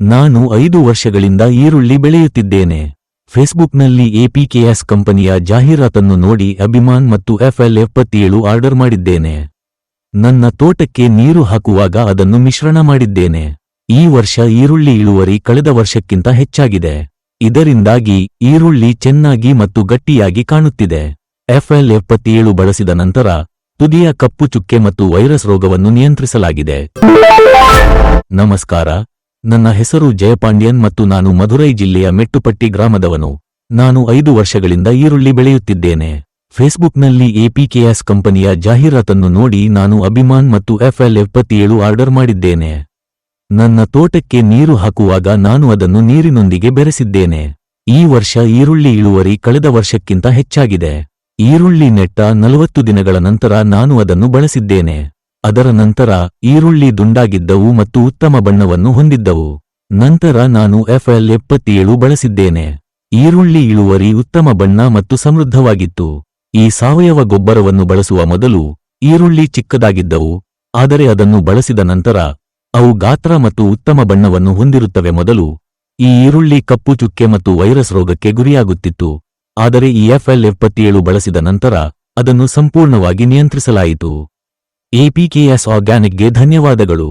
ನಾನು 5 ವರ್ಷಗಳಿಂದ ಈರುಳ್ಳಿ ಬೆಳೆಯುತ್ತಿದ್ದೇನೆ. ಫೇಸ್ಬುಕ್ನಲ್ಲಿ ಎಪಿಕೆಎಸ್ ಕಂಪನಿಯ ಜಾಹೀರಾತನ್ನು ನೋಡಿ ಅಭಿಮಾನ್ ಮತ್ತು FL77 ಆರ್ಡರ್ ಮಾಡಿದ್ದೇನೆ. ನನ್ನ ತೋಟಕ್ಕೆ ನೀರು ಹಾಕುವಾಗ ಅದನ್ನು ಮಿಶ್ರಣ ಮಾಡಿದ್ದೇನೆ. ಈ ವರ್ಷ ಈರುಳ್ಳಿ ಇಳುವರಿ ಕಳೆದ ವರ್ಷಕ್ಕಿಂತ ಹೆಚ್ಚಾಗಿದೆ. ಇದರಿಂದಾಗಿ ಈರುಳ್ಳಿ ಚೆನ್ನಾಗಿ ಮತ್ತು ಗಟ್ಟಿಯಾಗಿ ಕಾಣುತ್ತಿದೆ. FL77 ಬಳಸಿದ ನಂತರ ತುದಿಯ ಕಪ್ಪು ಚುಕ್ಕೆ ಮತ್ತು ವೈರಸ್ ರೋಗವನ್ನು ನಿಯಂತ್ರಿಸಲಾಗಿದೆ. ನಮಸ್ಕಾರ, ನನ್ನ ಹೆಸರು ಜಯಪಾಂಡ್ಯನ್ ಮತ್ತು ನಾನು ಮಧುರೈ ಜಿಲ್ಲೆಯ ಮೆಟ್ಟುಪಟ್ಟಿ ಗ್ರಾಮದವನು. ನಾನು 5 ವರ್ಷಗಳಿಂದ ಈರುಳ್ಳಿ ಬೆಳೆಯುತ್ತಿದ್ದೇನೆ. ಫೇಸ್ಬುಕ್ನಲ್ಲಿ ಎಪಿಕೆಎಸ್ ಕಂಪನಿಯ ಜಾಹೀರಾತನ್ನು ನೋಡಿ ನಾನು ಅಭಿಮಾನ್ ಮತ್ತು FL77 ಆರ್ಡರ್ ಮಾಡಿದ್ದೇನೆ. ನನ್ನ ತೋಟಕ್ಕೆ ನೀರು ಹಾಕುವಾಗ ನಾನು ಅದನ್ನು ನೀರಿನೊಂದಿಗೆ ಬೆರೆಸಿದ್ದೇನೆ. ಈ ವರ್ಷ ಈರುಳ್ಳಿ ಇಳುವರಿ ಕಳೆದ ವರ್ಷಕ್ಕಿಂತ ಹೆಚ್ಚಾಗಿದೆ. ಈರುಳ್ಳಿ ನೆಟ್ಟ 40 ದಿನಗಳ ನಂತರ ನಾನು ಅದನ್ನು ಬಳಸಿದ್ದೇನೆ. ಅದರ ನಂತರ ಈರುಳ್ಳಿ ದುಂಡಾಗಿದ್ದವು ಮತ್ತು ಉತ್ತಮ ಬಣ್ಣವನ್ನು ಹೊಂದಿದ್ದವು. ನಂತರ ನಾನು FL77 ಬಳಸಿದ್ದೇನೆ. ಈರುಳ್ಳಿ ಇಳುವರಿ ಉತ್ತಮ ಬಣ್ಣ ಮತ್ತು ಸಮೃದ್ಧವಾಗಿತ್ತು. ಈ ಸಾವಯವ ಗೊಬ್ಬರವನ್ನು ಬಳಸುವ ಮೊದಲು ಈರುಳ್ಳಿ ಚಿಕ್ಕದಾಗಿದ್ದವು, ಆದರೆ ಅದನ್ನು ಬಳಸಿದ ನಂತರ ಅವು ಗಾತ್ರ ಮತ್ತು ಉತ್ತಮ ಬಣ್ಣವನ್ನು ಹೊಂದಿರುತ್ತವೆ. ಮೊದಲು ಈ ಈರುಳ್ಳಿ ಕಪ್ಪು ಚುಕ್ಕೆ ಮತ್ತು ವೈರಸ್ ರೋಗಕ್ಕೆ ಗುರಿಯಾಗುತ್ತಿತ್ತು, ಆದರೆ ಈ FL77 ಬಳಸಿದ ನಂತರ ಅದನ್ನು ಸಂಪೂರ್ಣವಾಗಿ ನಿಯಂತ್ರಿಸಲಾಯಿತು. ಎಪಿಕೆಎಸ್ ಆರ್ಗ್ಯಾನಿಕ್ಗೆ ಧನ್ಯವಾದಗಳು.